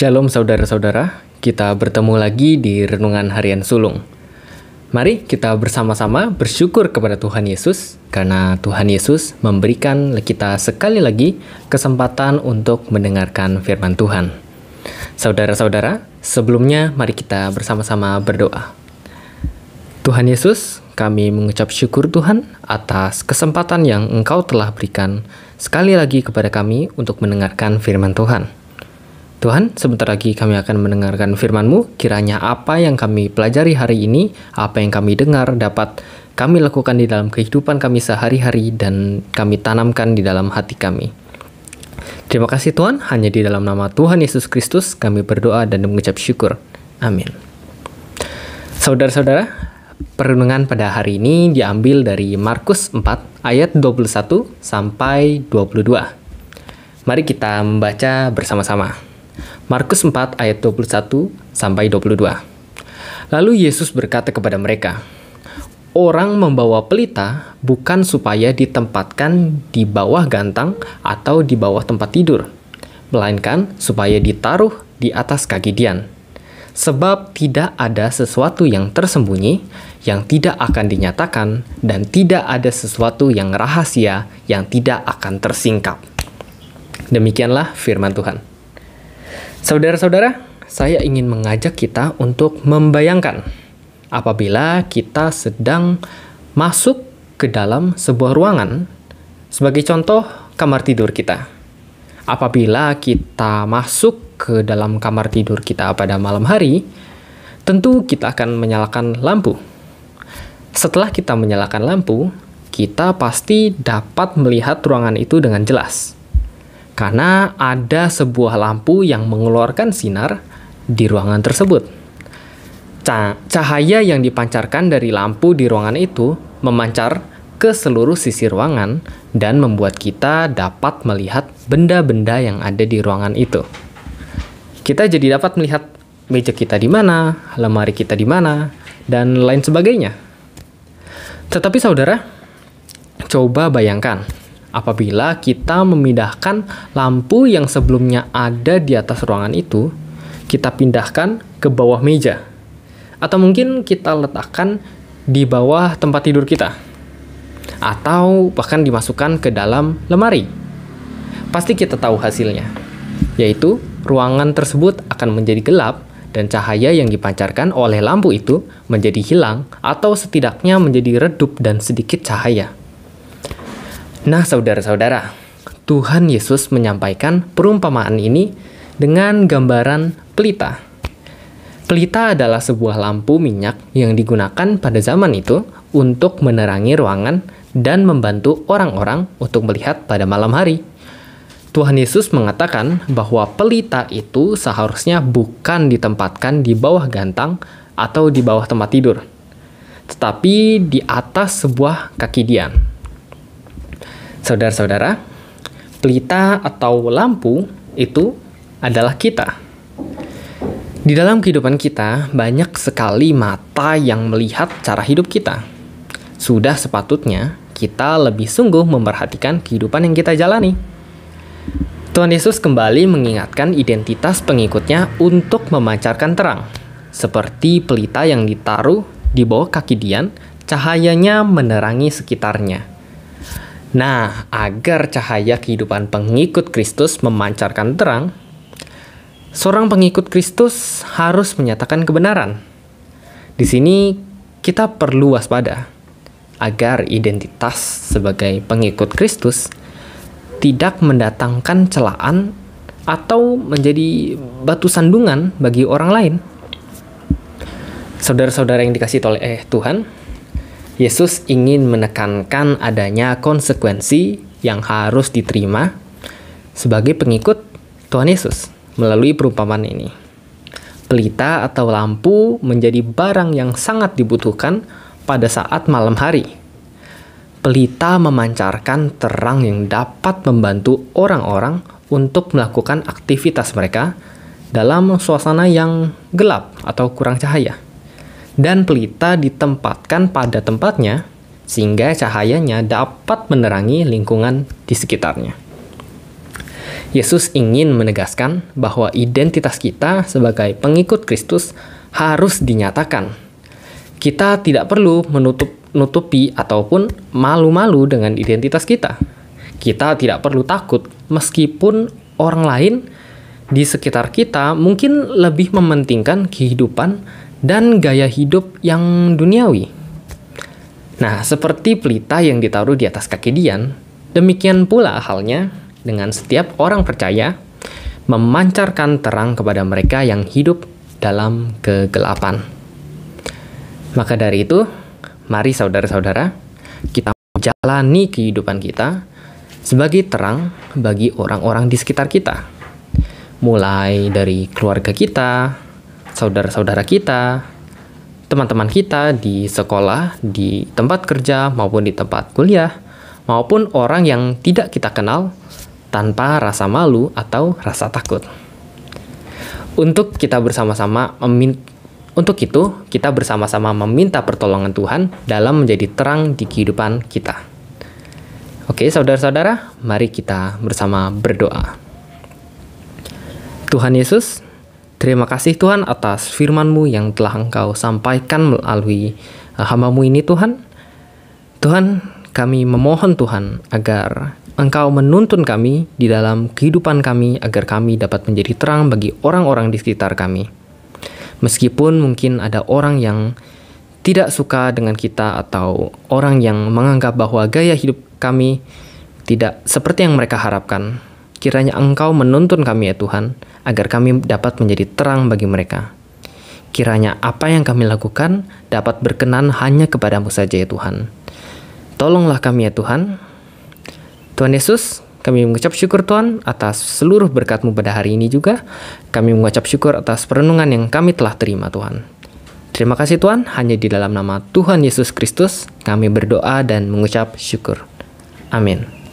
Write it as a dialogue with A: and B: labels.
A: Shalom saudara-saudara, kita bertemu lagi di Renungan Harian Sulung. Mari kita bersama-sama bersyukur kepada Tuhan Yesus, karena Tuhan Yesus memberikan kita sekali lagi kesempatan untuk mendengarkan firman Tuhan. Saudara-saudara, sebelumnya mari kita bersama-sama berdoa. Tuhan Yesus, kami mengucap syukur Tuhan atas kesempatan yang Engkau telah berikan sekali lagi kepada kami untuk mendengarkan firman Tuhan. Tuhan, sebentar lagi kami akan mendengarkan firman-Mu. Kiranya apa yang kami pelajari hari ini, apa yang kami dengar dapat kami lakukan di dalam kehidupan kami sehari-hari dan kami tanamkan di dalam hati kami. Terima kasih Tuhan, hanya di dalam nama Tuhan Yesus Kristus kami berdoa dan mengucap syukur. Amin. Saudara-saudara, perenungan pada hari ini diambil dari Markus 4 ayat 21 sampai 22. Mari kita membaca bersama-sama. Markus 4 ayat 21 sampai 22. Lalu Yesus berkata kepada mereka, "Orang membawa pelita bukan supaya ditempatkan di bawah gantang atau di bawah tempat tidur, melainkan supaya ditaruh di atas kaki Dian. Sebab tidak ada sesuatu yang tersembunyi yang tidak akan dinyatakan, dan tidak ada sesuatu yang rahasia yang tidak akan tersingkap." Demikianlah firman Tuhan. Saudara-saudara, saya ingin mengajak kita untuk membayangkan apabila kita sedang masuk ke dalam sebuah ruangan, sebagai contoh kamar tidur kita. Apabila kita masuk ke dalam kamar tidur kita pada malam hari, tentu kita akan menyalakan lampu. Setelah kita menyalakan lampu, kita pasti dapat melihat ruangan itu dengan jelas. Karena ada sebuah lampu yang mengeluarkan sinar di ruangan tersebut. Cahaya yang dipancarkan dari lampu di ruangan itu memancar ke seluruh sisi ruangan dan membuat kita dapat melihat benda-benda yang ada di ruangan itu. Kita jadi dapat melihat meja kita di mana, lemari kita di mana, dan lain sebagainya. Tetapi saudara, coba bayangkan apabila kita memindahkan lampu yang sebelumnya ada di atas ruangan itu, kita pindahkan ke bawah meja. Atau mungkin kita letakkan di bawah tempat tidur kita. Atau bahkan dimasukkan ke dalam lemari. Pasti kita tahu hasilnya. Yaitu, ruangan tersebut akan menjadi gelap dan cahaya yang dipancarkan oleh lampu itu menjadi hilang atau setidaknya menjadi redup dan sedikit cahaya. Nah, saudara-saudara, Tuhan Yesus menyampaikan perumpamaan ini dengan gambaran pelita. Pelita adalah sebuah lampu minyak yang digunakan pada zaman itu untuk menerangi ruangan dan membantu orang-orang untuk melihat pada malam hari. Tuhan Yesus mengatakan bahwa pelita itu seharusnya bukan ditempatkan di bawah gantang atau di bawah tempat tidur, tetapi di atas sebuah kaki Dian. Saudara-saudara, pelita atau lampu itu adalah kita. Di dalam kehidupan kita, banyak sekali mata yang melihat cara hidup kita. Sudah sepatutnya kita lebih sungguh memperhatikan kehidupan yang kita jalani. Tuhan Yesus kembali mengingatkan identitas pengikutnya untuk memancarkan terang. Seperti pelita yang ditaruh di bawah kaki Dian, cahayanya menerangi sekitarnya. Nah, agar cahaya kehidupan pengikut Kristus memancarkan terang, seorang pengikut Kristus harus menyatakan kebenaran. Di sini kita perlu waspada agar identitas sebagai pengikut Kristus tidak mendatangkan celaan atau menjadi batu sandungan bagi orang lain. Saudara-saudara yang dikasihi oleh Tuhan, Yesus ingin menekankan adanya konsekuensi yang harus diterima sebagai pengikut Tuhan Yesus melalui perumpamaan ini. Pelita atau lampu menjadi barang yang sangat dibutuhkan pada saat malam hari. Pelita memancarkan terang yang dapat membantu orang-orang untuk melakukan aktivitas mereka dalam suasana yang gelap atau kurang cahaya. Dan pelita ditempatkan pada tempatnya sehingga cahayanya dapat menerangi lingkungan di sekitarnya. Yesus ingin menegaskan bahwa identitas kita sebagai pengikut Kristus harus dinyatakan. Kita tidak perlu menutupi ataupun malu-malu dengan identitas kita. Kita tidak perlu takut meskipun orang lain di sekitar kita mungkin lebih mementingkan kehidupan dan gaya hidup yang duniawi. Nah, seperti pelita yang ditaruh di atas kaki Dian, demikian pula halnya dengan setiap orang percaya memancarkan terang kepada mereka yang hidup dalam kegelapan. Maka dari itu, mari saudara-saudara, kita menjalani kehidupan kita sebagai terang bagi orang-orang di sekitar kita. Mulai dari keluarga kita, saudara-saudara kita, teman-teman kita di sekolah, di tempat kerja, maupun di tempat kuliah, maupun orang yang tidak kita kenal tanpa rasa malu atau rasa takut. Untuk itu, kita bersama-sama meminta pertolongan Tuhan dalam menjadi terang di kehidupan kita. Oke, saudara-saudara, mari kita bersama berdoa. Tuhan Yesus, terima kasih Tuhan atas firman-Mu yang telah Engkau sampaikan melalui hamba-Mu ini Tuhan. Tuhan, kami memohon Tuhan agar Engkau menuntun kami di dalam kehidupan kami agar kami dapat menjadi terang bagi orang-orang di sekitar kami. Meskipun mungkin ada orang yang tidak suka dengan kita atau orang yang menganggap bahwa gaya hidup kami tidak seperti yang mereka harapkan, kiranya Engkau menuntun kami ya Tuhan, agar kami dapat menjadi terang bagi mereka. Kiranya apa yang kami lakukan dapat berkenan hanya kepada-Mu saja ya Tuhan. Tolonglah kami ya Tuhan. Tuhan Yesus, kami mengucap syukur Tuhan atas seluruh berkat-Mu pada hari ini juga. Kami mengucap syukur atas perenungan yang kami telah terima Tuhan. Terima kasih Tuhan, hanya di dalam nama Tuhan Yesus Kristus kami berdoa dan mengucap syukur. Amin.